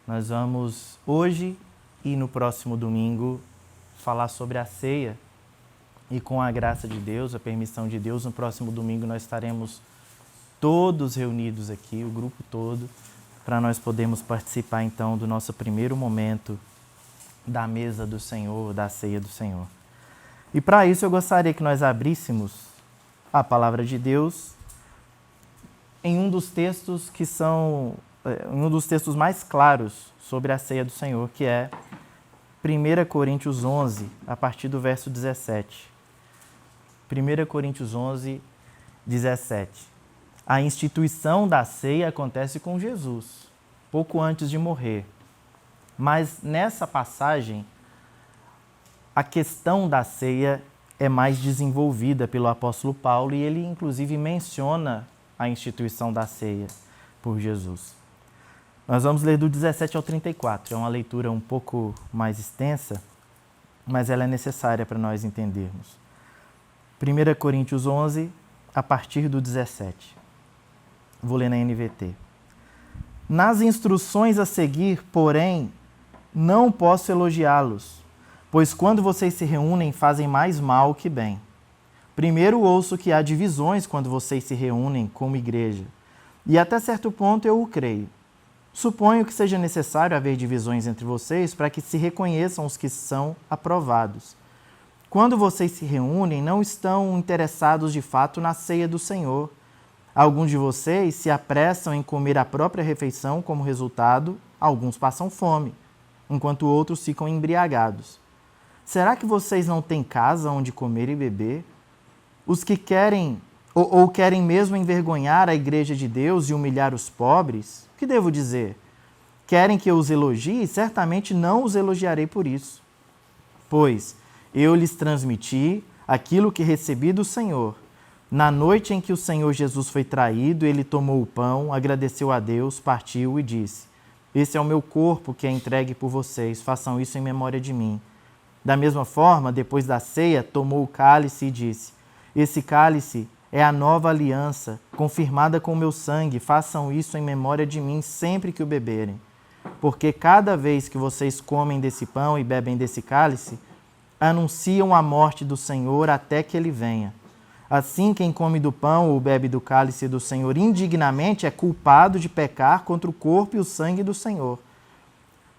Nós vamos hoje e no próximo domingo falar sobre a ceia. E com a graça de Deus, a permissão de Deus, no próximo domingo nós estaremos todos reunidos aqui, o grupo todo, para nós podermos participar então do nosso primeiro momento da mesa do Senhor, da ceia do Senhor. E para isso eu gostaria que nós abríssemos a palavra de Deus em um dos textos que são um dos textos mais claros sobre a ceia do Senhor, que é 1 Coríntios 11, a partir do verso 17. 1 Coríntios 11, 17. A instituição da ceia acontece com Jesus, pouco antes de morrer. Mas nessa passagem, a questão da ceia é mais desenvolvida pelo apóstolo Paulo e ele inclusive menciona a instituição da ceia por Jesus. Nós vamos ler do 17 ao 34. É uma leitura um pouco mais extensa, mas ela é necessária para nós entendermos. 1 Coríntios 11, a partir do 17. Vou ler na NVT. Nas instruções a seguir, porém, não posso elogiá-los, pois quando vocês se reúnem fazem mais mal que bem. Primeiro ouço que há divisões quando vocês se reúnem como igreja, e até certo ponto eu o creio. Suponho que seja necessário haver divisões entre vocês para que se reconheçam os que são aprovados. Quando vocês se reúnem, não estão interessados de fato na ceia do Senhor. Alguns de vocês se apressam em comer a própria refeição, como resultado, alguns passam fome, enquanto outros ficam embriagados. Será que vocês não têm casa onde comer e beber? Os que querem ou querem mesmo envergonhar a igreja de Deus e humilhar os pobres? O que devo dizer? Querem que eu os elogie? Certamente não os elogiarei por isso. Pois eu lhes transmiti aquilo que recebi do Senhor. Na noite em que o Senhor Jesus foi traído, ele tomou o pão, agradeceu a Deus, partiu e disse: Esse é o meu corpo que é entregue por vocês, façam isso em memória de mim. Da mesma forma, depois da ceia, tomou o cálice e disse: Esse cálice é a nova aliança, confirmada com o meu sangue, façam isso em memória de mim sempre que o beberem. Porque cada vez que vocês comem desse pão e bebem desse cálice, anunciam a morte do Senhor até que ele venha. Assim, quem come do pão ou bebe do cálice do Senhor indignamente é culpado de pecar contra o corpo e o sangue do Senhor.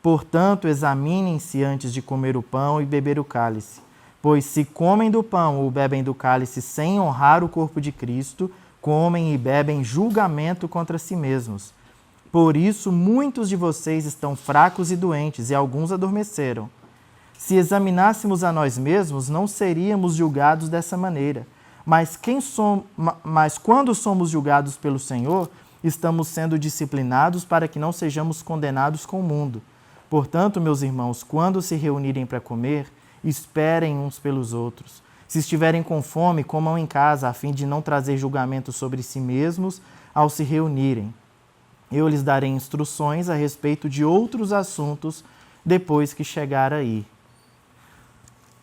Portanto, examinem-se antes de comer o pão e beber o cálice. Pois se comem do pão ou bebem do cálice sem honrar o corpo de Cristo, comem e bebem julgamento contra si mesmos. Por isso, muitos de vocês estão fracos e doentes, e alguns adormeceram. Se examinássemos a nós mesmos, não seríamos julgados dessa maneira. Mas quando somos julgados pelo Senhor, estamos sendo disciplinados para que não sejamos condenados com o mundo. Portanto, meus irmãos, quando se reunirem para comer, esperem uns pelos outros. Se estiverem com fome, comam em casa, a fim de não trazer julgamento sobre si mesmos ao se reunirem. Eu lhes darei instruções a respeito de outros assuntos depois que chegar aí.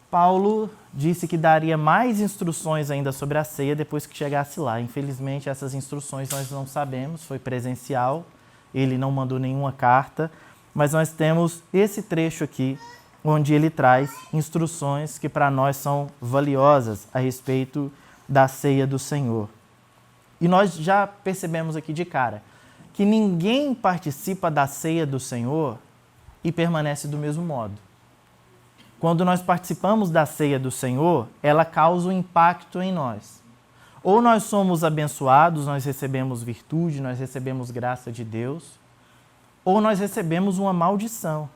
Paulo disse que daria mais instruções ainda sobre a ceia depois que chegasse lá. Infelizmente, essas instruções nós não sabemos, foi presencial, ele não mandou nenhuma carta, mas nós temos esse trecho aqui, onde ele traz instruções que para nós são valiosas a respeito da ceia do Senhor. E nós já percebemos aqui de cara que ninguém participa da ceia do Senhor e permanece do mesmo modo. Quando nós participamos da ceia do Senhor, ela causa um impacto em nós. Ou nós somos abençoados, nós recebemos virtude, nós recebemos graça de Deus, ou nós recebemos uma maldição.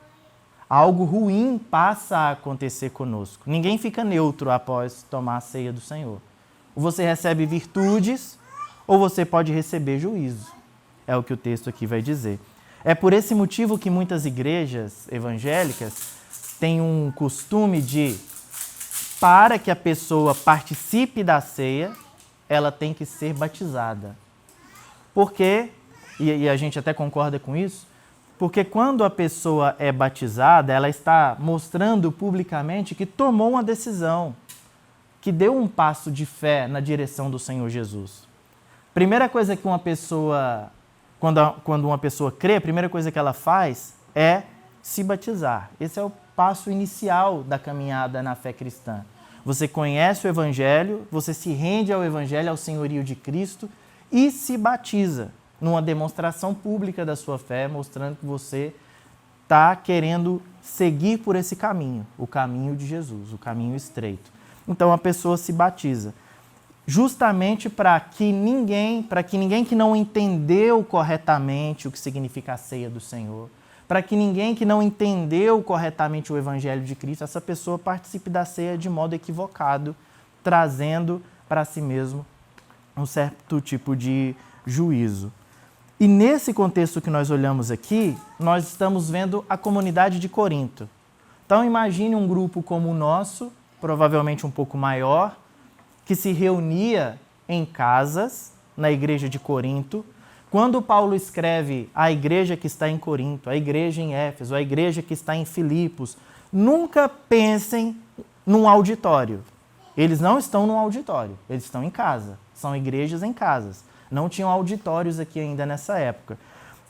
Algo ruim passa a acontecer conosco. Ninguém fica neutro após tomar a ceia do Senhor. Ou você recebe virtudes, ou você pode receber juízo. É o que o texto aqui vai dizer. É por esse motivo que muitas igrejas evangélicas têm um costume de, para que a pessoa participe da ceia, ela tem que ser batizada. Porque, e a gente até concorda com isso, porque quando a pessoa é batizada, ela está mostrando publicamente que tomou uma decisão, que deu um passo de fé na direção do Senhor Jesus. Primeira coisa que uma pessoa, quando uma pessoa crê, a primeira coisa que ela faz é se batizar. Esse é o passo inicial da caminhada na fé cristã. Você conhece o Evangelho, você se rende ao Evangelho, ao senhorio de Cristo e se batiza numa demonstração pública da sua fé, mostrando que você está querendo seguir por esse caminho, o caminho de Jesus, o caminho estreito. Então a pessoa se batiza, justamente para que ninguém que não entendeu corretamente o que significa a ceia do Senhor, para que ninguém que não entendeu corretamente o Evangelho de Cristo, essa pessoa participe da ceia de modo equivocado, trazendo para si mesmo um certo tipo de juízo. E nesse contexto que nós olhamos aqui, nós estamos vendo a comunidade de Corinto. Então imagine um grupo como o nosso, provavelmente um pouco maior, que se reunia em casas, na igreja de Corinto. Quando Paulo escreve a igreja que está em Corinto, a igreja em Éfeso, a igreja que está em Filipos, nunca pensem num auditório. Eles não estão num auditório, eles estão em casa. São igrejas em casas. Não tinham auditórios aqui ainda nessa época.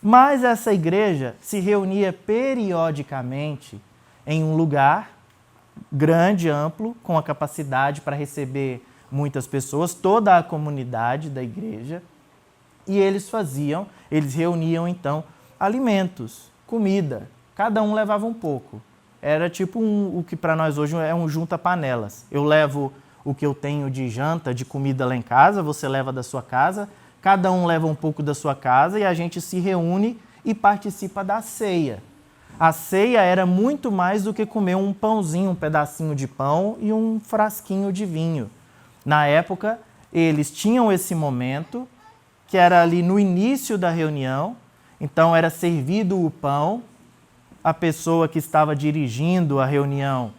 Mas essa igreja se reunia periodicamente em um lugar grande, amplo, com a capacidade para receber muitas pessoas, toda a comunidade da igreja. E eles reuniam então alimentos, comida, cada um levava um pouco. Era tipo o que para nós hoje é um junta-panelas. Eu levo o que eu tenho de janta, de comida lá em casa, você leva da sua casa, cada um leva um pouco da sua casa e a gente se reúne e participa da ceia. A ceia era muito mais do que comer um pãozinho, um pedacinho de pão e um frasquinho de vinho. Na época, eles tinham esse momento, que era ali no início da reunião, então era servido o pão, a pessoa que estava dirigindo a reunião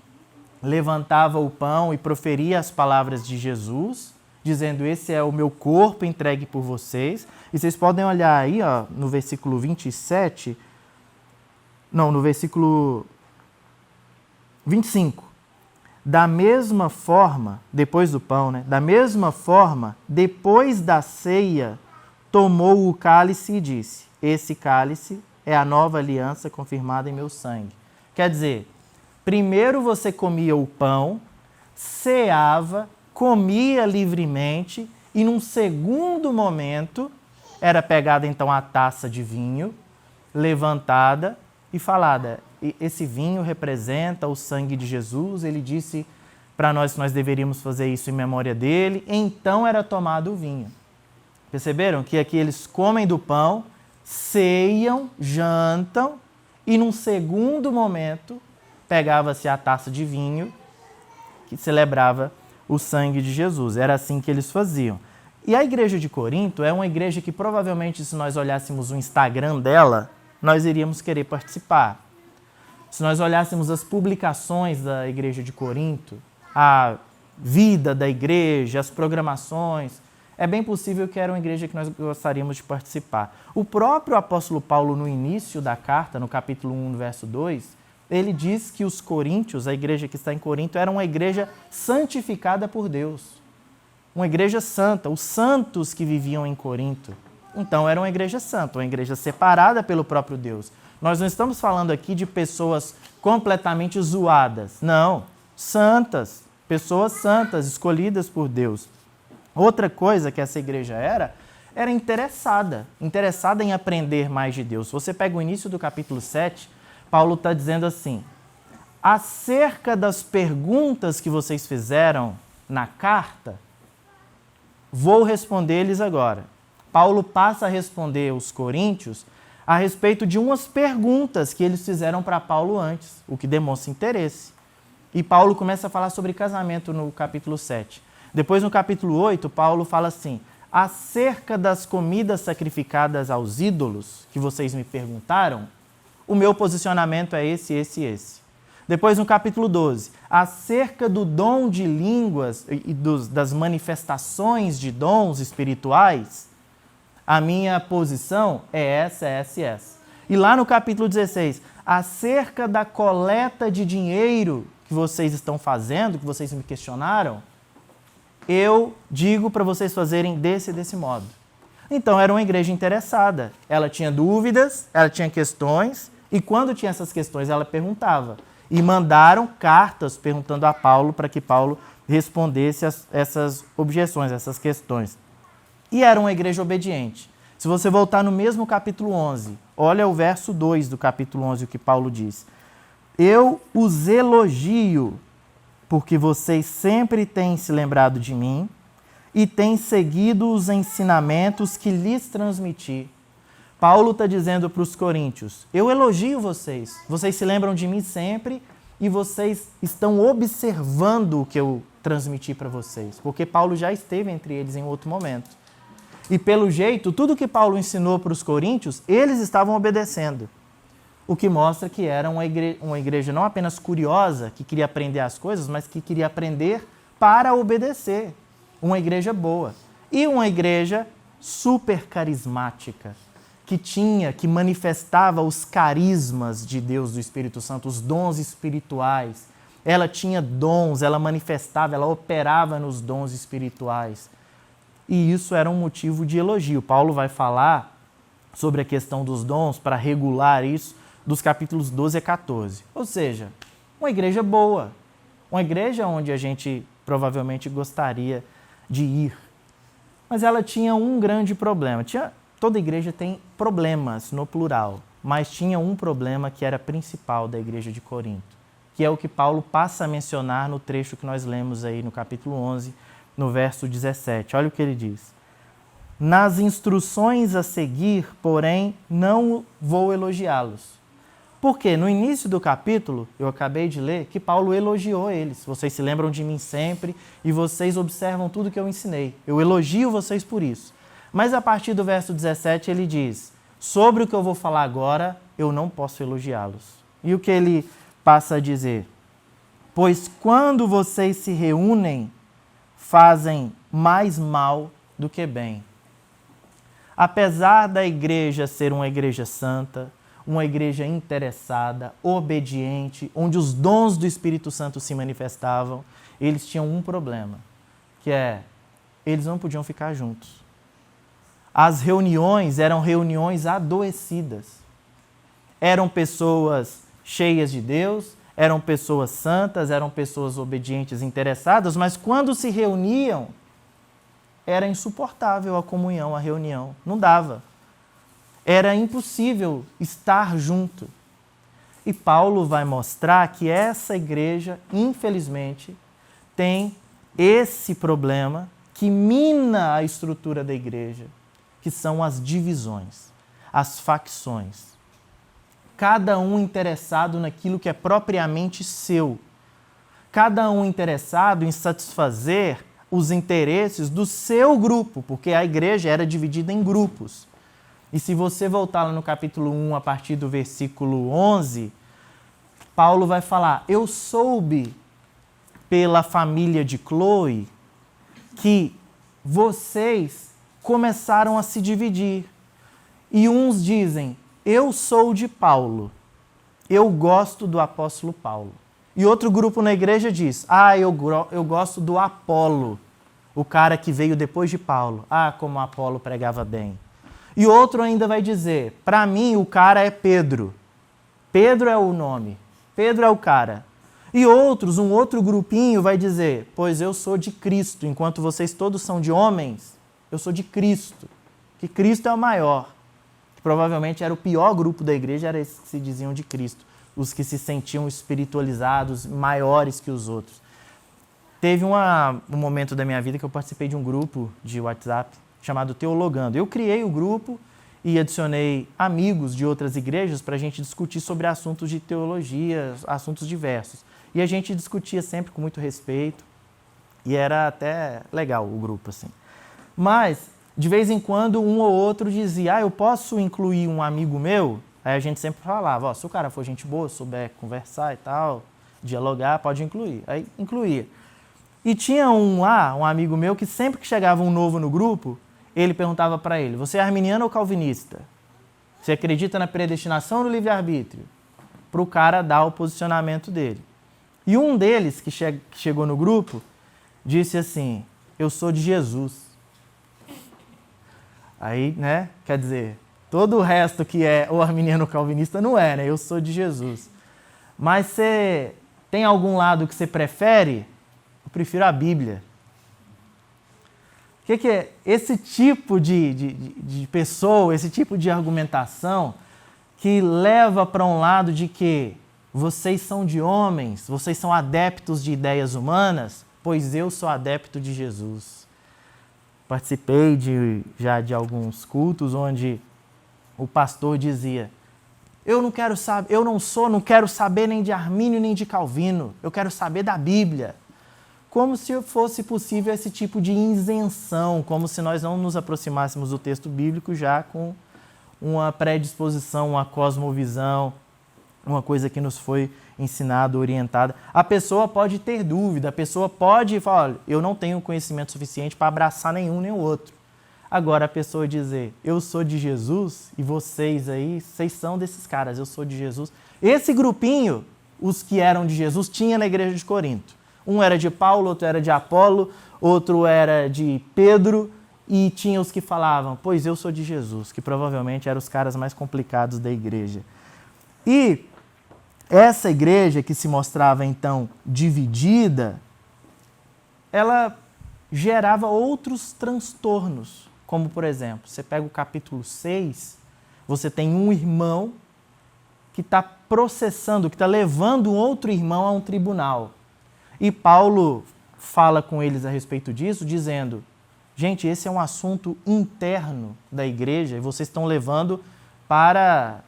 levantava o pão e proferia as palavras de Jesus, dizendo: esse é o meu corpo entregue por vocês. E vocês podem olhar aí, ó, no versículo 27, no versículo 25. Da mesma forma, depois do pão, né? Da mesma forma, depois da ceia, tomou o cálice e disse: esse cálice é a nova aliança confirmada em meu sangue. Quer dizer, primeiro você comia o pão, ceava, comia livremente e num segundo momento era pegada então a taça de vinho, levantada e falada: esse vinho representa o sangue de Jesus, ele disse para nós que nós deveríamos fazer isso em memória dele. Então era tomado o vinho. Perceberam que aqui eles comem do pão, ceiam, jantam e num segundo momento pegava-se a taça de vinho que celebrava o sangue de Jesus. Era assim que eles faziam. E a igreja de Corinto é uma igreja que provavelmente, se nós olhássemos o Instagram dela, nós iríamos querer participar. Se nós olhássemos as publicações da igreja de Corinto, a vida da igreja, as programações, é bem possível que era uma igreja que nós gostaríamos de participar. O próprio apóstolo Paulo, no início da carta, no capítulo 1, verso 2, ele diz que os coríntios, a igreja que está em Corinto, era uma igreja santificada por Deus. Uma igreja santa, os santos que viviam em Corinto. Então era uma igreja santa, uma igreja separada pelo próprio Deus. Nós não estamos falando aqui de pessoas completamente zoadas. Não, santas, pessoas santas, escolhidas por Deus. Outra coisa que essa igreja era interessada em aprender mais de Deus. Se você pega o início do capítulo 7, Paulo está dizendo assim: acerca das perguntas que vocês fizeram na carta, vou responder-lhes agora. Paulo passa a responder os coríntios a respeito de umas perguntas que eles fizeram para Paulo antes, o que demonstra interesse. E Paulo começa a falar sobre casamento no capítulo 7. Depois, no capítulo 8, Paulo fala assim: acerca das comidas sacrificadas aos ídolos que vocês me perguntaram, o meu posicionamento é esse, esse e esse. Depois, no capítulo 12, acerca do dom de línguas e das manifestações de dons espirituais, a minha posição é essa, essa e essa. E lá no capítulo 16, acerca da coleta de dinheiro que vocês estão fazendo, que vocês me questionaram, eu digo para vocês fazerem desse modo. Então, era uma igreja interessada. Ela tinha dúvidas, ela tinha questões, E quando tinha essas questões, ela perguntava. E mandaram cartas perguntando a Paulo para que Paulo respondesse essas objeções, essas questões. E era uma igreja obediente. Se você voltar no mesmo capítulo 11, olha o verso 2 do capítulo 11, o que Paulo diz. Eu os elogio, porque vocês sempre têm se lembrado de mim e têm seguido os ensinamentos que lhes transmiti. Paulo está dizendo para os coríntios, eu elogio vocês, vocês se lembram de mim sempre e vocês estão observando o que eu transmiti para vocês, porque Paulo já esteve entre eles em outro momento. E pelo jeito, tudo que Paulo ensinou para os coríntios, eles estavam obedecendo. O que mostra que era uma igreja não apenas curiosa, que queria aprender as coisas, mas que queria aprender para obedecer. Uma igreja boa. E uma igreja super carismática, que manifestava os carismas de Deus, do Espírito Santo, os dons espirituais. Ela tinha dons, ela manifestava, ela operava nos dons espirituais. E isso era um motivo de elogio. Paulo vai falar sobre a questão dos dons para regular isso dos capítulos 12 a 14. Ou seja, uma igreja boa, uma igreja onde a gente provavelmente gostaria de ir. Mas ela tinha um grande problema. Toda igreja tem problemas, no plural, mas tinha um problema que era principal da igreja de Corinto, que é o que Paulo passa a mencionar no trecho que nós lemos aí no capítulo 11, no verso 17. Olha o que ele diz. Nas instruções a seguir, porém, não vou elogiá-los. Porque no início do capítulo, eu acabei de ler, que Paulo elogiou eles. Vocês se lembram de mim sempre e vocês observam tudo que eu ensinei. Eu elogio vocês por isso. Mas a partir do verso 17 ele diz, sobre o que eu vou falar agora, eu não posso elogiá-los. E o que ele passa a dizer? Pois quando vocês se reúnem, fazem mais mal do que bem. Apesar da igreja ser uma igreja santa, uma igreja interessada, obediente, onde os dons do Espírito Santo se manifestavam, eles tinham um problema, que eles não podiam ficar juntos. As reuniões eram reuniões adoecidas. Eram pessoas cheias de Deus, eram pessoas santas, eram pessoas obedientes, interessadas, mas quando se reuniam, era insuportável a comunhão, a reunião. Não dava. Era impossível estar junto. E Paulo vai mostrar que essa igreja, infelizmente, tem esse problema que mina a estrutura da igreja, que são as divisões, as facções. Cada um interessado naquilo que é propriamente seu. Cada um interessado em satisfazer os interesses do seu grupo, porque a igreja era dividida em grupos. E se você voltar lá no capítulo 1, a partir do versículo 11, Paulo vai falar, eu soube pela família de Cloe que vocês começaram a se dividir. E uns dizem, eu sou de Paulo, eu gosto do apóstolo Paulo. E outro grupo na igreja diz, eu gosto do Apolo, o cara que veio depois de Paulo. Como Apolo pregava bem. E outro ainda vai dizer, para mim o cara é Pedro. Pedro é o nome, Pedro é o cara. E outros, um outro grupinho vai dizer, pois eu sou de Cristo, enquanto vocês todos são de homens, eu sou de Cristo, que Cristo é o maior. Que provavelmente era o pior grupo da igreja, era esses que se diziam de Cristo, os que se sentiam espiritualizados, maiores que os outros. Teve um momento da minha vida que eu participei de um grupo de WhatsApp chamado Teologando. Eu criei o grupo e adicionei amigos de outras igrejas para a gente discutir sobre assuntos de teologia, assuntos diversos. E a gente discutia sempre com muito respeito e era até legal o grupo, assim. Mas, de vez em quando, um ou outro dizia, eu posso incluir um amigo meu? Aí a gente sempre falava, se o cara for gente boa, souber conversar e tal, dialogar, pode incluir. Aí incluía. E tinha um amigo meu, que sempre que chegava um novo no grupo, ele perguntava para ele, você é arminiano ou calvinista? Você acredita na predestinação ou no livre-arbítrio? Para o cara dar o posicionamento dele. E um deles, que chegou no grupo, disse assim, eu sou de Jesus. Aí, quer dizer, Todo o resto que é o arminiano calvinista não é, né? Eu sou de Jesus. Mas você tem algum lado que você prefere? Eu prefiro a Bíblia. O que é esse tipo de pessoa, esse tipo de argumentação que leva para um lado de que vocês são de homens, vocês são adeptos de ideias humanas, pois eu sou adepto de Jesus. Participei já de alguns cultos onde o pastor dizia: eu não quero saber nem de Armínio nem de Calvino, eu quero saber da Bíblia. Como se fosse possível esse tipo de isenção, como se nós não nos aproximássemos do texto bíblico já com uma predisposição, uma cosmovisão, uma coisa que nos foi ensinada, orientada. A pessoa pode ter dúvida, a pessoa pode falar: olha, eu não tenho conhecimento suficiente para abraçar nenhum nem o outro. Agora a pessoa dizer: eu sou de Jesus e vocês aí, vocês são desses caras, eu sou de Jesus. Esse grupinho, os que eram de Jesus, tinha na igreja de Corinto. Um era de Paulo, outro era de Apolo, outro era de Pedro, e tinha os que falavam: pois eu sou de Jesus, que provavelmente eram os caras mais complicados da igreja. E essa igreja que se mostrava então dividida, ela gerava outros transtornos, como por exemplo, você pega o capítulo 6, você tem um irmão que está processando, que está levando um outro irmão a um tribunal. E Paulo fala com eles a respeito disso, dizendo: gente, esse é um assunto interno da igreja e vocês estão levando para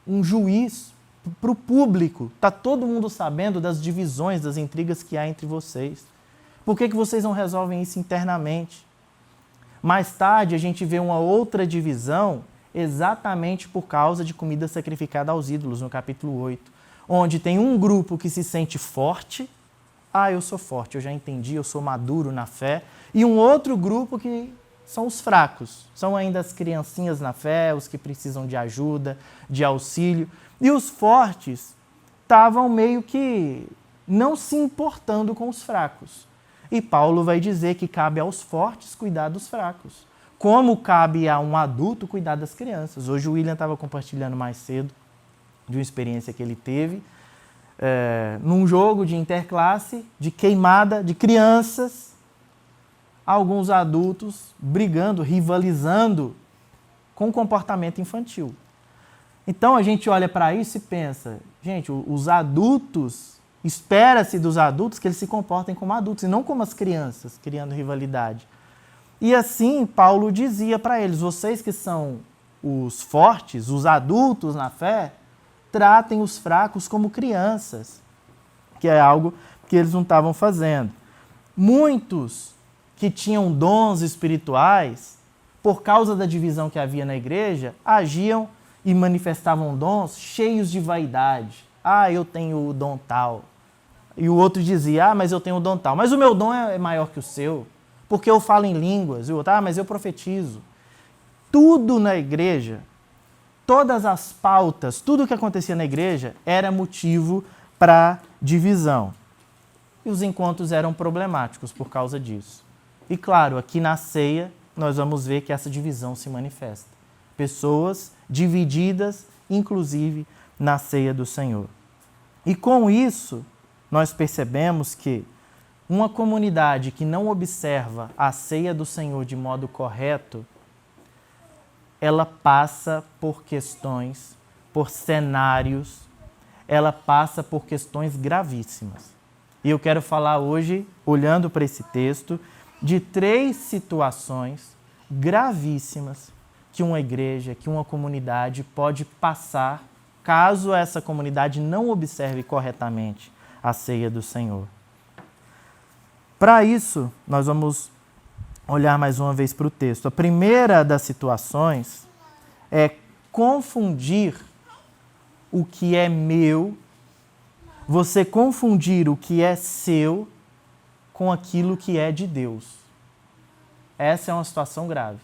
um juiz, para o público. Está todo mundo sabendo das divisões, das intrigas que há entre vocês. Por que vocês não resolvem isso internamente? Mais tarde a gente vê uma outra divisão exatamente por causa de comida sacrificada aos ídolos, no capítulo 8, onde tem um grupo que se sente forte. Eu sou forte, eu já entendi, eu sou maduro na fé. E um outro grupo que são os fracos, são ainda as criancinhas na fé, os que precisam de ajuda, de auxílio. E os fortes estavam meio que não se importando com os fracos. E Paulo vai dizer que cabe aos fortes cuidar dos fracos, como cabe a um adulto cuidar das crianças. Hoje o William estava compartilhando mais cedo de uma experiência que ele teve, num jogo de interclasse, de queimada de crianças, alguns adultos brigando, rivalizando com o comportamento infantil. Então a gente olha para isso e pensa: gente, os adultos, espera-se dos adultos que eles se comportem como adultos e não como as crianças, criando rivalidade. E assim Paulo dizia para eles: vocês que são os fortes, os adultos na fé, tratem os fracos como crianças, que é algo que eles não estavam fazendo. Muitos que tinham dons espirituais, por causa da divisão que havia na igreja, agiam e manifestavam dons cheios de vaidade. Eu tenho o dom tal. E o outro dizia: mas eu tenho o dom tal. Mas o meu dom é maior que o seu, porque eu falo em línguas. E o outro: mas eu profetizo. Tudo na igreja, todas as pautas, tudo o que acontecia na igreja era motivo para divisão. E os encontros eram problemáticos por causa disso. E claro, aqui na ceia, nós vamos ver que essa divisão se manifesta. Pessoas divididas, inclusive na ceia do Senhor. E com isso, nós percebemos que uma comunidade que não observa a ceia do Senhor de modo correto, ela passa por questões, por cenários, ela passa por questões gravíssimas. E eu quero falar hoje, olhando para esse texto, de 3 situações gravíssimas que uma igreja, que uma comunidade pode passar caso essa comunidade não observe corretamente a ceia do Senhor. Para isso, nós vamos olhar mais uma vez para o texto. A primeira das situações é confundir o que é meu, você confundir o que é seu com aquilo que é de Deus. Essa é uma situação grave.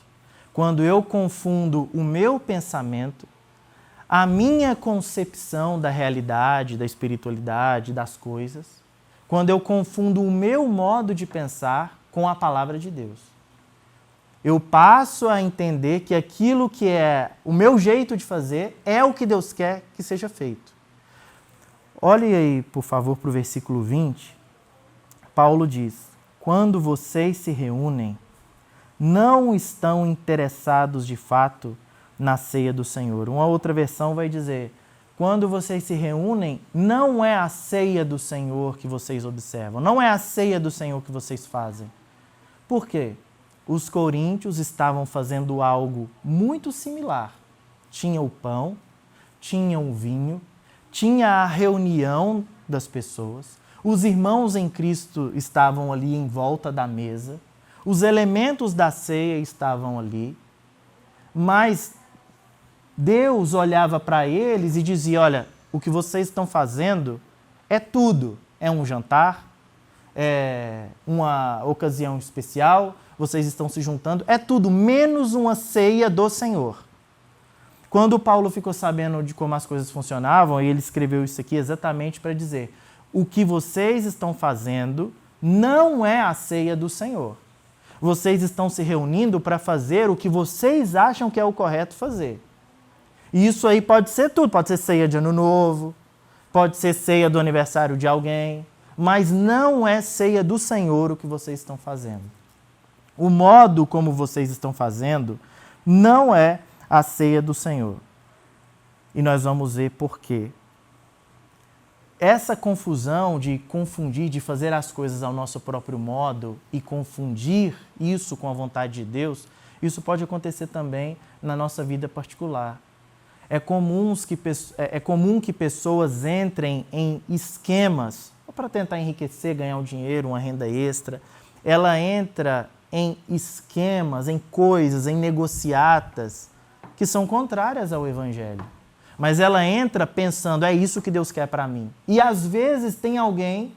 Quando eu confundo o meu pensamento, a minha concepção da realidade, da espiritualidade, das coisas, quando eu confundo o meu modo de pensar com a palavra de Deus. Eu passo a entender que aquilo que é o meu jeito de fazer é o que Deus quer que seja feito. Olhe aí, por favor, para o versículo 20. Paulo diz: quando vocês se reúnem, não estão interessados de fato na ceia do Senhor. Uma outra versão vai dizer: quando vocês se reúnem, não é a ceia do Senhor que vocês observam, não é a ceia do Senhor que vocês fazem. Por quê? Os coríntios estavam fazendo algo muito similar. Tinha o pão, tinha o vinho, tinha a reunião das pessoas, os irmãos em Cristo estavam ali em volta da mesa, os elementos da ceia estavam ali, mas Deus olhava para eles e dizia: olha, o que vocês estão fazendo é tudo. É um jantar, é uma ocasião especial, vocês estão se juntando, é tudo, menos uma ceia do Senhor. Quando Paulo ficou sabendo de como as coisas funcionavam, ele escreveu isso aqui exatamente para dizer: o que vocês estão fazendo não é a ceia do Senhor. Vocês estão se reunindo para fazer o que vocês acham que é o correto fazer. E isso aí pode ser tudo, pode ser ceia de Ano Novo, pode ser ceia do aniversário de alguém, mas não é ceia do Senhor o que vocês estão fazendo. O modo como vocês estão fazendo não é a ceia do Senhor. E nós vamos ver por quê. Essa confusão de confundir, de fazer as coisas ao nosso próprio modo e confundir isso com a vontade de Deus, isso pode acontecer também na nossa vida particular. É comum que pessoas entrem em esquemas para tentar enriquecer, ganhar um dinheiro, uma renda extra. Ela entra em esquemas, em coisas, em negociatas que são contrárias ao Evangelho. Mas ela entra pensando: é isso que Deus quer para mim. E às vezes tem alguém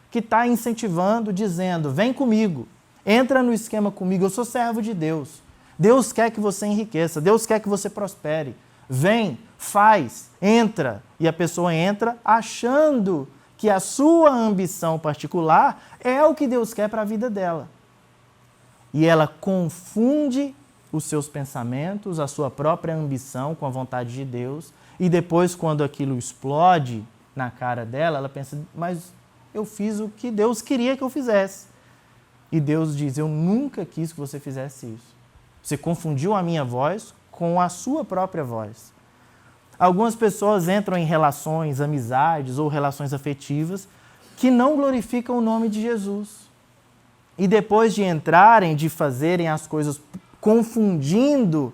que está incentivando, dizendo: vem comigo, entra no esquema comigo, eu sou servo de Deus. Deus quer que você enriqueça, Deus quer que você prospere. Vem, faz, entra. E a pessoa entra achando que a sua ambição particular é o que Deus quer para a vida dela. E ela confunde os seus pensamentos, a sua própria ambição com a vontade de Deus. E depois, quando aquilo explode na cara dela, ela pensa: mas eu fiz o que Deus queria que eu fizesse. E Deus diz: eu nunca quis que você fizesse isso. Você confundiu a minha voz com a sua própria voz. Algumas pessoas entram em relações, amizades ou relações afetivas que não glorificam o nome de Jesus. E depois de entrarem, de fazerem as coisas confundindo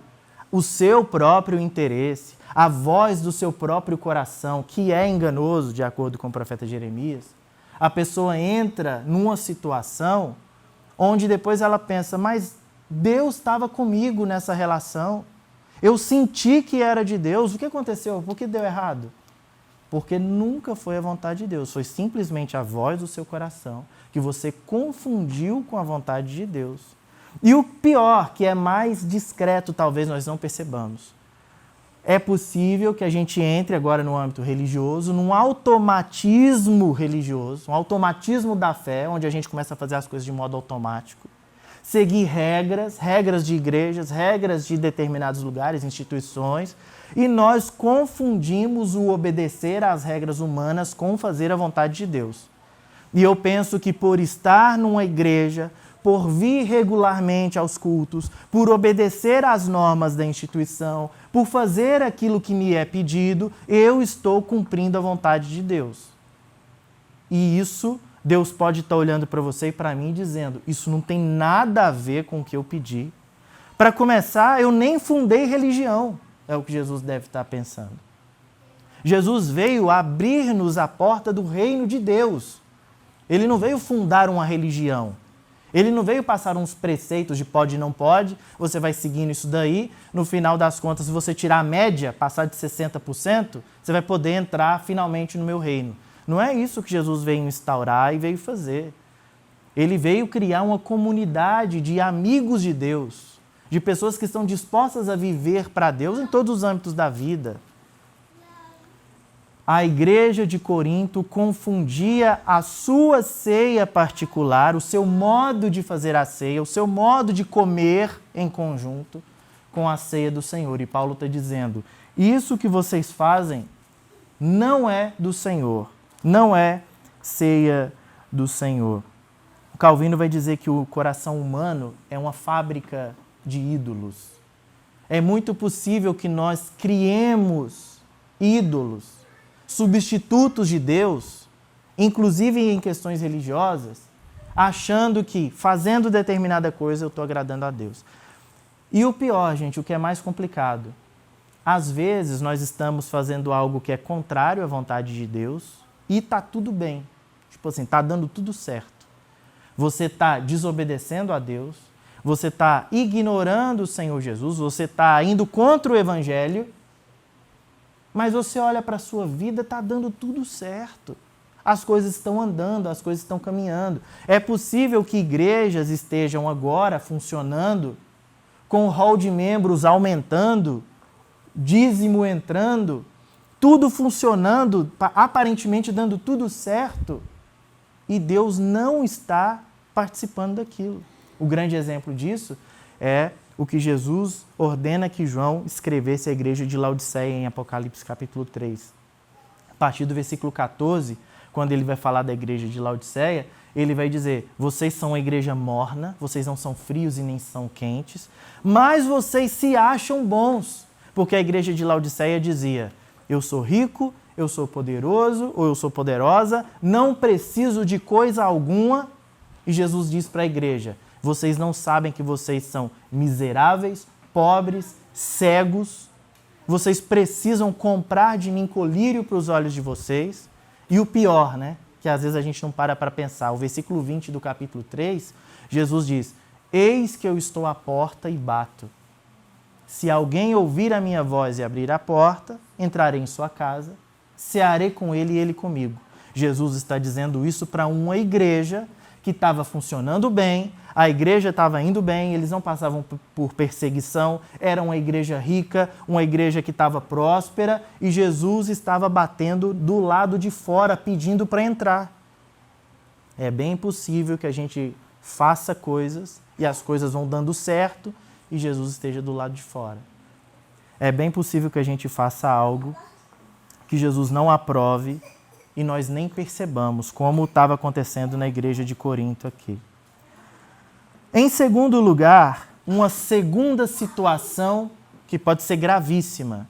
o seu próprio interesse, a voz do seu próprio coração, que é enganoso, de acordo com o profeta Jeremias, a pessoa entra numa situação onde depois ela pensa: mas Deus estava comigo nessa relação, eu senti que era de Deus, o que aconteceu? Por que deu errado? Porque nunca foi a vontade de Deus, foi simplesmente a voz do seu coração que você confundiu com a vontade de Deus. E o pior, que é mais discreto, talvez nós não percebamos, é possível que a gente entre agora no âmbito religioso, num automatismo religioso, um automatismo da fé, onde a gente começa a fazer as coisas de modo automático, seguir regras de igrejas, regras de determinados lugares, instituições, e nós confundimos o obedecer às regras humanas com fazer a vontade de Deus. E eu penso que por estar numa igreja, por vir regularmente aos cultos, por obedecer às normas da instituição, por fazer aquilo que me é pedido, eu estou cumprindo a vontade de Deus. E isso, Deus pode estar olhando para você e para mim dizendo: isso não tem nada a ver com o que eu pedi. Para começar, eu nem fundei religião, é o que Jesus deve estar pensando. Jesus veio abrir-nos a porta do reino de Deus. Ele não veio fundar uma religião. Ele não veio passar uns preceitos de pode e não pode, você vai seguindo isso daí, no final das contas, se você tirar a média, passar de 60%, você vai poder entrar finalmente no meu reino. Não é isso que Jesus veio instaurar e veio fazer. Ele veio criar uma comunidade de amigos de Deus, de pessoas que estão dispostas a viver para Deus em todos os âmbitos da vida. A igreja de Corinto confundia a sua ceia particular, o seu modo de fazer a ceia, o seu modo de comer em conjunto com a ceia do Senhor. E Paulo está dizendo, isso que vocês fazem não é do Senhor, não é ceia do Senhor. O Calvino vai dizer que o coração humano é uma fábrica de ídolos. É muito possível que nós criemos ídolos, substitutos de Deus, inclusive em questões religiosas, achando que fazendo determinada coisa eu estou agradando a Deus. E o pior, gente, o que é mais complicado, às vezes nós estamos fazendo algo que é contrário à vontade de Deus e está tudo bem. Tipo assim, está dando tudo certo. Você está desobedecendo a Deus, você está ignorando o Senhor Jesus, você está indo contra o Evangelho, mas você olha para a sua vida, está dando tudo certo. As coisas estão andando, as coisas estão caminhando. É possível que igrejas estejam agora funcionando com o rol de membros aumentando, dízimo entrando, tudo funcionando, aparentemente dando tudo certo, e Deus não está participando daquilo. O grande exemplo disso é o que Jesus ordena que João escrevesse à igreja de Laodiceia em Apocalipse capítulo 3. A partir do versículo 14, quando ele vai falar da igreja de Laodiceia, ele vai dizer, vocês são uma igreja morna, vocês não são frios e nem são quentes, mas vocês se acham bons. Porque a igreja de Laodiceia dizia, eu sou rico, eu sou poderoso, ou eu sou poderosa, não preciso de coisa alguma. E Jesus diz para a igreja, vocês não sabem que vocês são miseráveis, pobres, cegos, vocês precisam comprar de mim colírio para os olhos de vocês. E o pior, né? Que às vezes a gente não para pensar. O versículo 20 do capítulo 3, Jesus diz, eis que eu estou à porta e bato. Se alguém ouvir a minha voz e abrir a porta, entrarei em sua casa, cearei com ele e ele comigo. Jesus está dizendo isso para uma igreja que estava funcionando bem, a igreja estava indo bem, eles não passavam por perseguição, era uma igreja rica, uma igreja que estava próspera, e Jesus estava batendo do lado de fora, pedindo para entrar. É bem possível que a gente faça coisas e as coisas vão dando certo e Jesus esteja do lado de fora. É bem possível que a gente faça algo que Jesus não aprove e nós nem percebamos, como estava acontecendo na igreja de Corinto aqui. Em segundo lugar, uma segunda situação que pode ser gravíssima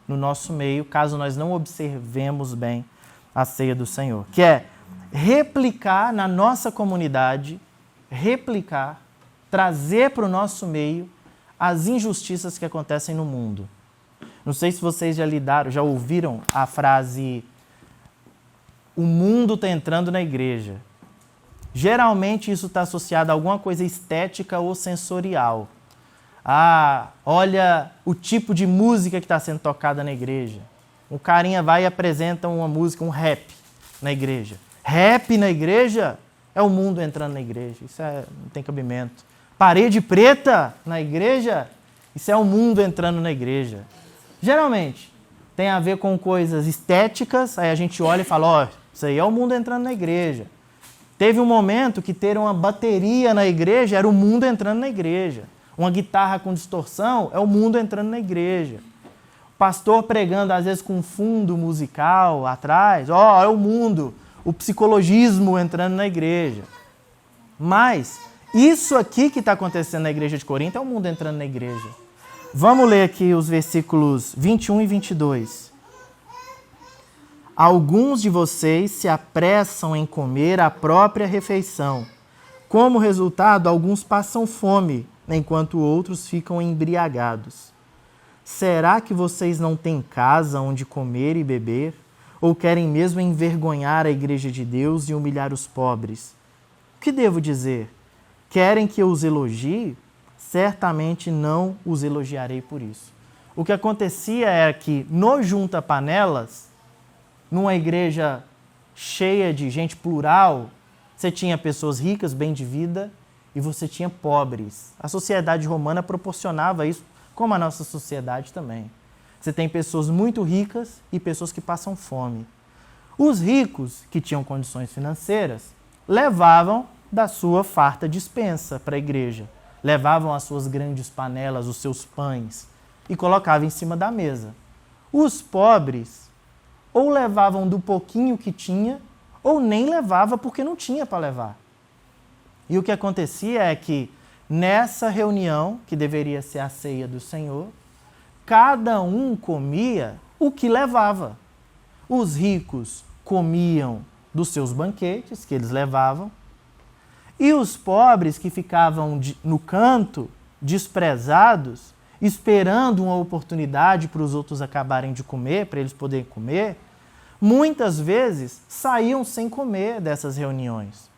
no nosso meio, caso nós não observemos bem a ceia do Senhor, que é replicar na nossa comunidade, trazer para o nosso meio as injustiças que acontecem no mundo. Não sei se vocês já ouviram a frase o mundo está entrando na igreja. Geralmente isso está associado a alguma coisa estética ou sensorial. Ah, olha o tipo de música que está sendo tocada na igreja. Um carinha vai e apresenta uma música, um rap na igreja. Rap na igreja? É o mundo entrando na igreja. Isso não tem cabimento. Parede preta na igreja? Isso é o mundo entrando na igreja. Geralmente tem a ver com coisas estéticas, aí a gente olha e fala, ó, isso aí é o mundo entrando na igreja. Teve um momento que ter uma bateria na igreja era o mundo entrando na igreja. Uma guitarra com distorção é o mundo entrando na igreja. O pastor pregando, às vezes, com um fundo musical atrás, ó, é o mundo, o psicologismo entrando na igreja. Mas isso aqui que está acontecendo na igreja de Corinto é o mundo entrando na igreja. Vamos ler aqui os versículos 21 e 22. Alguns de vocês se apressam em comer a própria refeição. Como resultado, alguns passam fome, enquanto outros ficam embriagados. Será que vocês não têm casa onde comer e beber? Ou querem mesmo envergonhar a igreja de Deus e humilhar os pobres? O que devo dizer? Querem que eu os elogie? Certamente não os elogiarei por isso. O que acontecia era que no Junta Panelas, numa igreja cheia de gente plural, você tinha pessoas ricas, bem de vida, e você tinha pobres. A sociedade romana proporcionava isso, como a nossa sociedade também. Você tem pessoas muito ricas e pessoas que passam fome. Os ricos, que tinham condições financeiras, levavam da sua farta despensa para a igreja. Levavam as suas grandes panelas, os seus pães, e colocavam em cima da mesa. Os pobres ou levavam do pouquinho que tinha, ou nem levava porque não tinha para levar. E o que acontecia é que, nessa reunião, que deveria ser a ceia do Senhor, cada um comia o que levava. Os ricos comiam dos seus banquetes, que eles levavam, e os pobres que ficavam no canto, desprezados, esperando uma oportunidade para os outros acabarem de comer, para eles poderem comer, muitas vezes saíam sem comer dessas reuniões.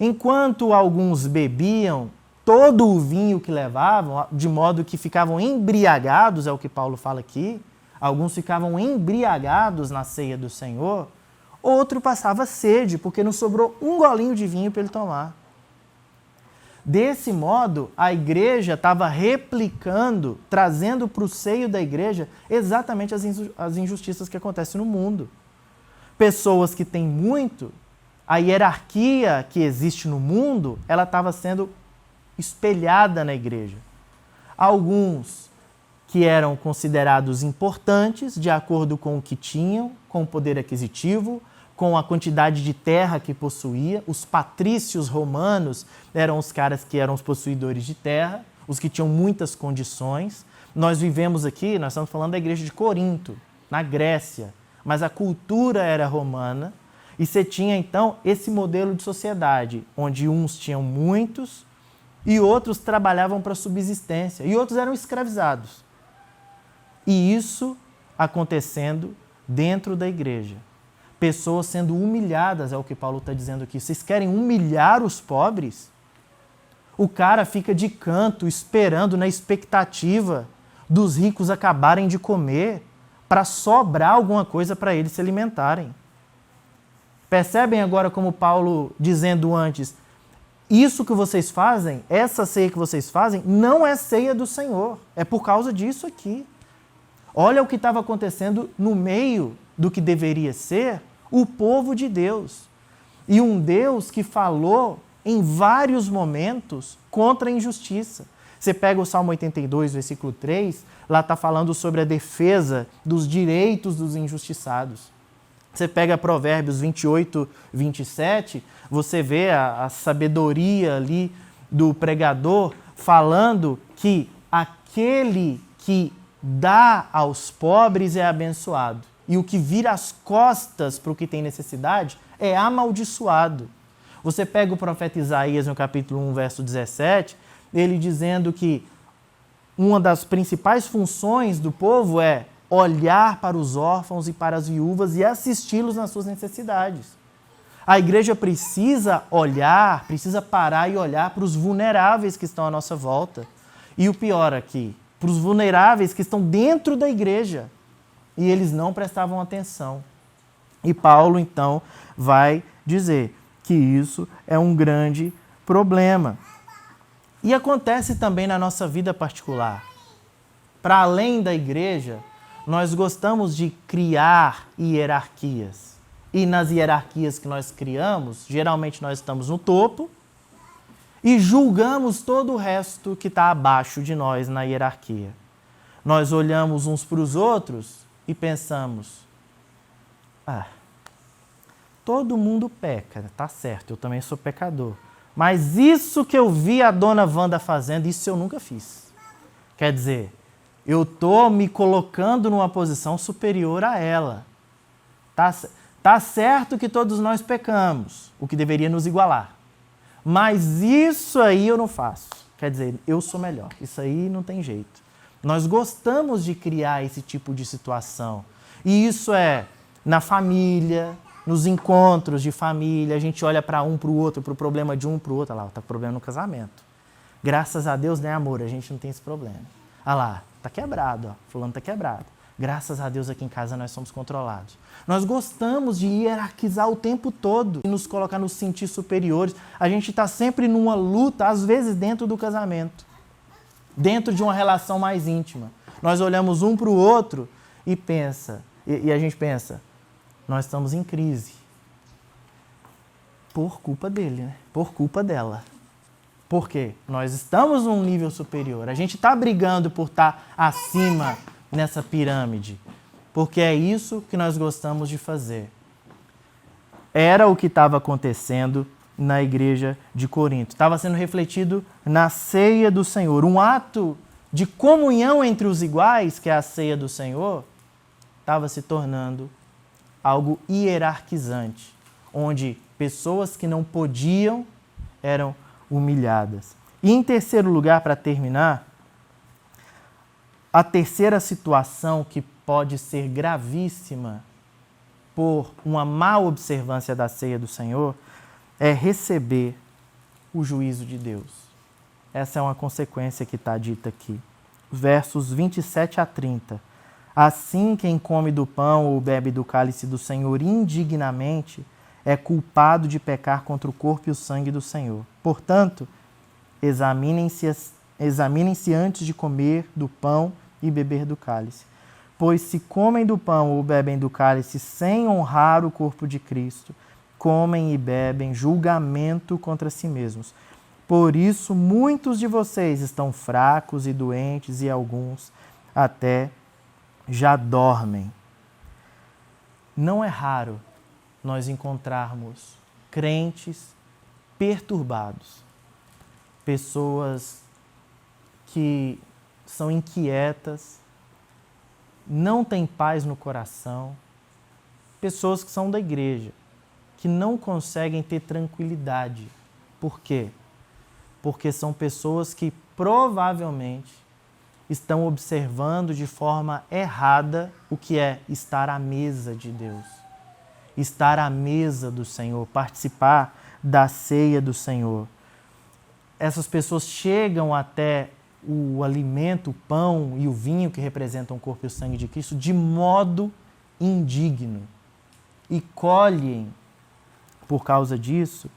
Enquanto alguns bebiam todo o vinho que levavam, de modo que ficavam embriagados, é o que Paulo fala aqui, alguns ficavam embriagados na ceia do Senhor, outro passava sede, porque não sobrou um golinho de vinho para ele tomar. Desse modo, a igreja estava replicando, trazendo para o seio da igreja exatamente as injustiças que acontecem no mundo. Pessoas que têm muito, a hierarquia que existe no mundo, ela estava sendo espelhada na igreja. Alguns que eram considerados importantes de acordo com o que tinham, com o poder aquisitivo, com a quantidade de terra que possuía. Os patrícios romanos eram os caras que eram os possuidores de terra, os que tinham muitas condições. Nós vivemos aqui, nós estamos falando da igreja de Corinto, na Grécia, mas a cultura era romana, e você tinha então esse modelo de sociedade, onde uns tinham muitos e outros trabalhavam para subsistência, e outros eram escravizados. E isso acontecendo dentro da igreja. Pessoas sendo humilhadas, é o que Paulo está dizendo aqui. Vocês querem humilhar os pobres? O cara fica de canto, esperando, na expectativa dos ricos acabarem de comer, para sobrar alguma coisa para eles se alimentarem. Percebem agora como Paulo, dizendo antes, isso que vocês fazem, essa ceia que vocês fazem, não é ceia do Senhor. É por causa disso aqui. Olha o que estava acontecendo no meio do que deveria ser o povo de Deus. E um Deus que falou em vários momentos contra a injustiça. Você pega o Salmo 82, versículo 3, lá está falando sobre a defesa dos direitos dos injustiçados. Você pega Provérbios 28, 27, você vê a sabedoria ali do pregador falando que aquele que dá aos pobres é abençoado. E o que vira as costas para o que tem necessidade é amaldiçoado. Você pega o profeta Isaías no capítulo 1, verso 17, ele dizendo que uma das principais funções do povo é olhar para os órfãos e para as viúvas e assisti-los nas suas necessidades. A igreja precisa olhar, precisa parar e olhar para os vulneráveis que estão à nossa volta. E o pior aqui, para os vulneráveis que estão dentro da igreja. E eles não prestavam atenção. E Paulo, então, vai dizer que isso é um grande problema. E acontece também na nossa vida particular. Para além da igreja, nós gostamos de criar hierarquias. E nas hierarquias que nós criamos, geralmente nós estamos no topo e julgamos todo o resto que está abaixo de nós na hierarquia. Nós olhamos uns para os outros e pensamos, todo mundo peca, tá certo, eu também sou pecador. Mas isso que eu vi a dona Wanda fazendo, isso eu nunca fiz. Quer dizer, eu estou me colocando numa posição superior a ela. Tá certo que todos nós pecamos, o que deveria nos igualar. Mas isso aí eu não faço. Quer dizer, eu sou melhor. Isso aí não tem jeito. Nós gostamos de criar esse tipo de situação. E isso é na família, nos encontros de família, a gente olha para um, para o outro, para o problema de um, para o outro. Olha lá, está com problema no casamento. Graças a Deus, né, amor? A gente não tem esse problema. Olha lá, está quebrado, ó. Fulano está quebrado. Graças a Deus aqui em casa nós somos controlados. Nós gostamos de hierarquizar o tempo todo e nos colocar, nos sentir superiores. A gente está sempre numa luta, às vezes dentro do casamento, dentro de uma relação mais íntima. Nós olhamos um para o outro e a gente pensa, nós estamos em crise. Por culpa dele, né? Por culpa dela. Por quê? Nós estamos num nível superior. A gente está brigando por estar acima nessa pirâmide. Porque é isso que nós gostamos de fazer. Era o que estava acontecendo na igreja de Corinto. Estava sendo refletido na ceia do Senhor. Um ato de comunhão entre os iguais, que é a ceia do Senhor, estava se tornando algo hierarquizante, onde pessoas que não podiam eram humilhadas. E em terceiro lugar, para terminar, a terceira situação que pode ser gravíssima por uma má observância da ceia do Senhor é receber o juízo de Deus. Essa é uma consequência que está dita aqui. Versos 27 a 30. Assim, quem come do pão ou bebe do cálice do Senhor indignamente é culpado de pecar contra o corpo e o sangue do Senhor. Portanto, examinem-se antes de comer do pão e beber do cálice. Pois se comem do pão ou bebem do cálice sem honrar o corpo de Cristo, comem e bebem julgamento contra si mesmos. Por isso, muitos de vocês estão fracos e doentes e alguns até já dormem. Não é raro nós encontrarmos crentes perturbados, pessoas que são inquietas, não têm paz no coração, pessoas que são da igreja, que não conseguem ter tranquilidade. Por quê? Porque são pessoas que provavelmente estão observando de forma errada o que é estar à mesa de Deus, estar à mesa do Senhor, participar da ceia do Senhor. Essas pessoas chegam até o alimento, o pão e o vinho que representam o corpo e o sangue de Cristo de modo indigno e colhem, por causa disso,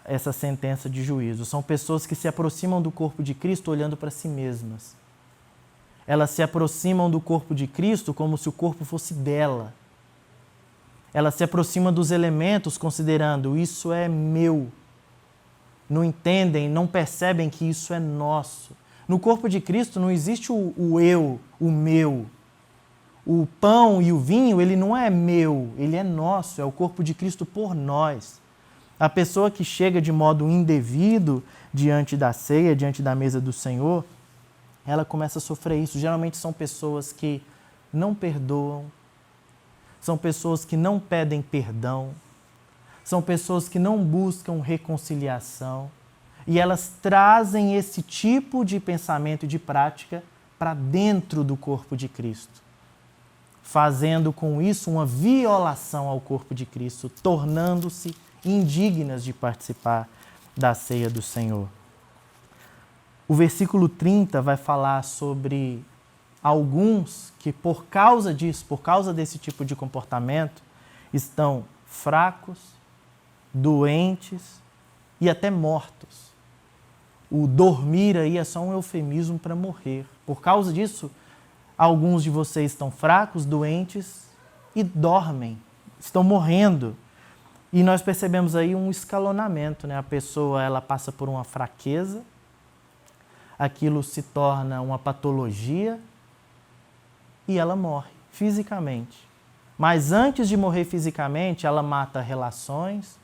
essa sentença de juízo. São pessoas que se aproximam do corpo de Cristo olhando para si mesmas. Elas se aproximam do corpo de Cristo como se o corpo fosse dela. Elas se aproximam dos elementos considerando isso é meu. Não entendem, não percebem que isso é nosso. No corpo de Cristo não existe o eu, o meu. O pão e o vinho, ele não é meu, ele é nosso, é o corpo de Cristo por nós. A pessoa que chega de modo indevido diante da ceia, diante da mesa do Senhor, ela começa a sofrer isso. Geralmente são pessoas que não perdoam, são pessoas que não pedem perdão, são pessoas que não buscam reconciliação e elas trazem esse tipo de pensamento e de prática para dentro do corpo de Cristo, fazendo com isso uma violação ao corpo de Cristo, tornando-se indignas de participar da ceia do Senhor. O versículo 30 vai falar sobre alguns que por causa disso, por causa desse tipo de comportamento, estão fracos, doentes e até mortos. O dormir aí é só um eufemismo para morrer. Por causa disso, alguns de vocês estão fracos, doentes e dormem, estão morrendo. E nós percebemos aí um escalonamento, né? A pessoa ela passa por uma fraqueza, aquilo se torna uma patologia e ela morre fisicamente. Mas antes de morrer fisicamente, ela mata relações,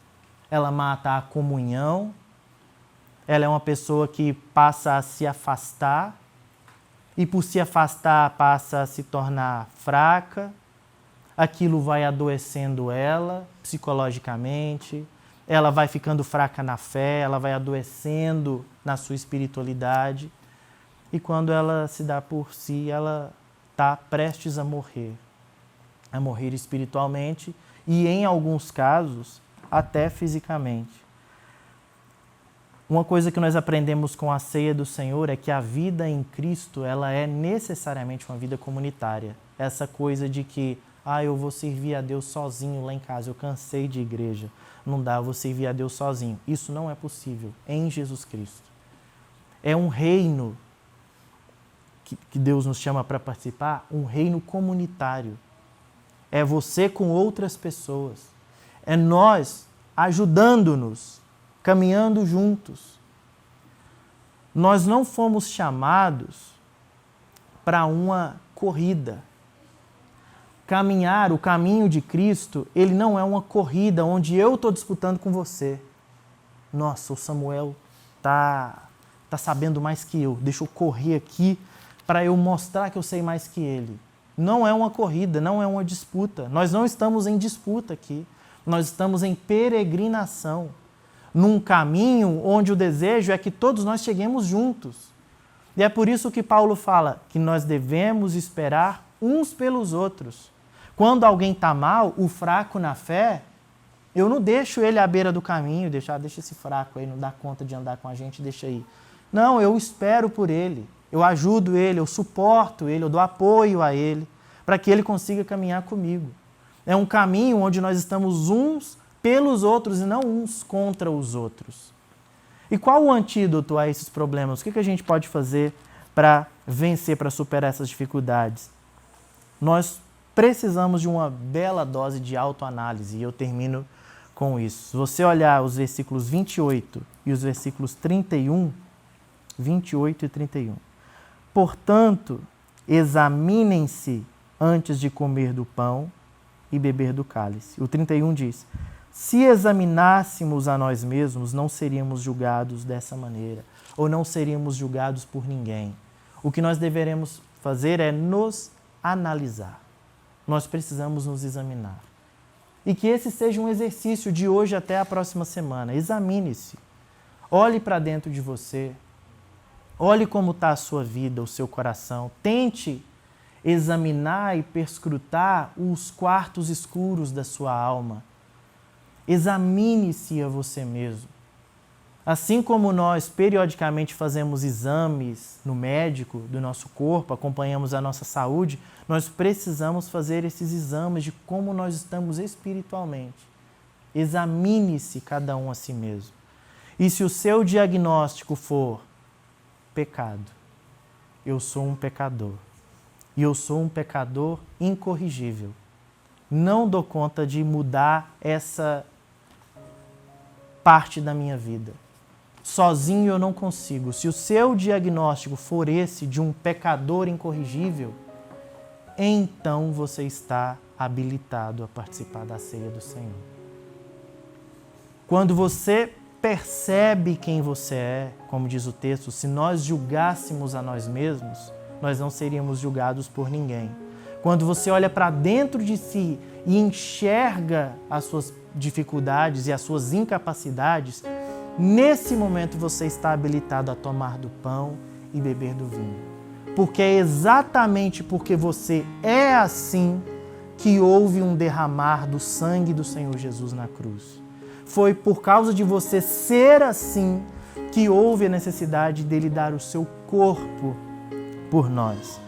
ela mata a comunhão, ela é uma pessoa que passa a se afastar e por se afastar passa a se tornar fraca. Aquilo vai adoecendo ela psicologicamente, ela vai ficando fraca na fé, ela vai adoecendo na sua espiritualidade e quando ela se dá por si, ela está prestes a morrer espiritualmente e, em alguns casos, até fisicamente. Uma coisa que nós aprendemos com a ceia do Senhor é que a vida em Cristo ela é necessariamente uma vida comunitária. Essa coisa de que eu vou servir a Deus sozinho lá em casa, eu cansei de igreja. Não dá, eu vou servir a Deus sozinho. Isso não é possível em Jesus Cristo. É um reino que Deus nos chama para participar? Um reino comunitário. É você com outras pessoas. É nós ajudando-nos, caminhando juntos. Nós não fomos chamados para uma corrida. Caminhar, o caminho de Cristo, ele não é uma corrida onde eu estou disputando com você. Nossa, o Samuel tá sabendo mais que eu. Deixa eu correr aqui para eu mostrar que eu sei mais que ele. Não é uma corrida, não é uma disputa. Nós não estamos em disputa aqui. Nós estamos em peregrinação. Num caminho onde o desejo é que todos nós cheguemos juntos. E é por isso que Paulo fala que nós devemos esperar uns pelos outros. Quando alguém está mal, o fraco na fé, eu não deixo ele à beira do caminho, deixa esse fraco aí, não dá conta de andar com a gente, deixa aí. Não, eu espero por ele, eu ajudo ele, eu suporto ele, eu dou apoio a ele, para que ele consiga caminhar comigo. É um caminho onde nós estamos uns pelos outros e não uns contra os outros. E qual o antídoto a esses problemas? O que a gente pode fazer para vencer, para superar essas dificuldades? Nós precisamos de uma bela dose de autoanálise, e eu termino com isso. Se você olhar os versículos 28 e os versículos 31, 28 e 31. Portanto, examinem-se antes de comer do pão e beber do cálice. O 31 diz: se examinássemos a nós mesmos, não seríamos julgados dessa maneira, ou não seríamos julgados por ninguém. O que nós deveremos fazer é nos analisar. Nós precisamos nos examinar. E que esse seja um exercício de hoje até a próxima semana. Examine-se. Olhe para dentro de você. Olhe como está a sua vida, o seu coração. Tente examinar e perscrutar os quartos escuros da sua alma. Examine-se a você mesmo. Assim como nós periodicamente fazemos exames no médico do nosso corpo, acompanhamos a nossa saúde, nós precisamos fazer esses exames de como nós estamos espiritualmente. Examine-se cada um a si mesmo. E se o seu diagnóstico for pecado, eu sou um pecador. E eu sou um pecador incorrigível. Não dou conta de mudar essa parte da minha vida. Sozinho eu não consigo. Se o seu diagnóstico for esse de um pecador incorrigível, então você está habilitado a participar da ceia do Senhor. Quando você percebe quem você é, como diz o texto, se nós julgássemos a nós mesmos, nós não seríamos julgados por ninguém. Quando você olha para dentro de si e enxerga as suas dificuldades e as suas incapacidades, nesse momento você está habilitado a tomar do pão e beber do vinho. Porque é exatamente porque você é assim que houve um derramar do sangue do Senhor Jesus na cruz. Foi por causa de você ser assim que houve a necessidade dele dar o seu corpo por nós.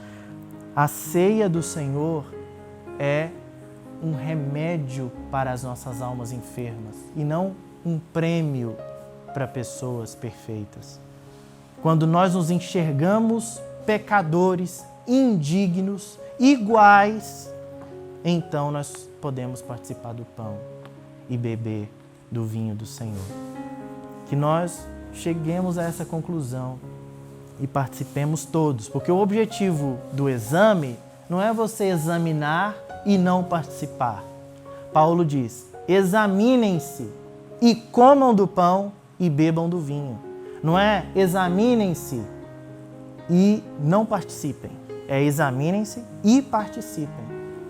A ceia do Senhor é um remédio para as nossas almas enfermas e não um prêmio para pessoas perfeitas. Quando nós nos enxergamos pecadores, indignos, iguais, então nós podemos participar do pão e beber do vinho do Senhor. Que nós cheguemos a essa conclusão e participemos todos, porque o objetivo do exame não é você examinar e não participar. Paulo diz: examinem-se e comam do pão e bebam do vinho. Não é examinem-se e não participem. É examinem-se e participem,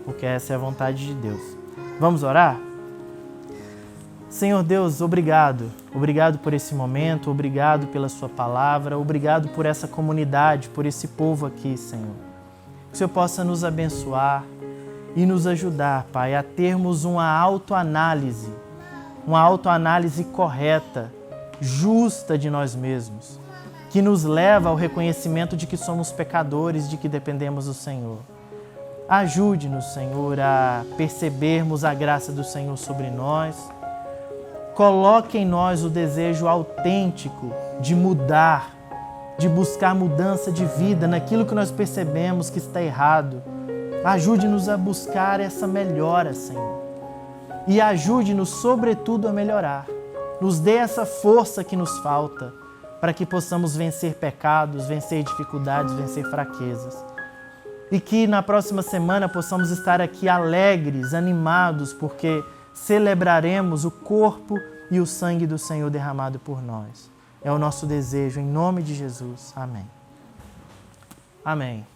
porque essa é a vontade de Deus. Vamos orar? Senhor Deus, obrigado. Obrigado por esse momento, obrigado pela sua palavra, obrigado por essa comunidade, por esse povo aqui, Senhor. Que o Senhor possa nos abençoar e nos ajudar, Pai, a termos uma autoanálise correta, justa de nós mesmos, que nos leva ao reconhecimento de que somos pecadores, de que dependemos do Senhor. Ajude-nos, Senhor, a percebermos a graça do Senhor sobre nós. Coloque em nós o desejo autêntico de mudar de buscar mudança de vida naquilo que nós percebemos que está errado. Ajude-nos a buscar essa melhora, Senhor. E ajude-nos, sobretudo, a melhorar. Nos dê essa força que nos falta para que possamos vencer pecados, vencer dificuldades, vencer fraquezas. E que na próxima semana possamos estar aqui alegres, animados, porque celebraremos o corpo e o sangue do Senhor derramado por nós. É o nosso desejo, em nome de Jesus. Amém. Amém.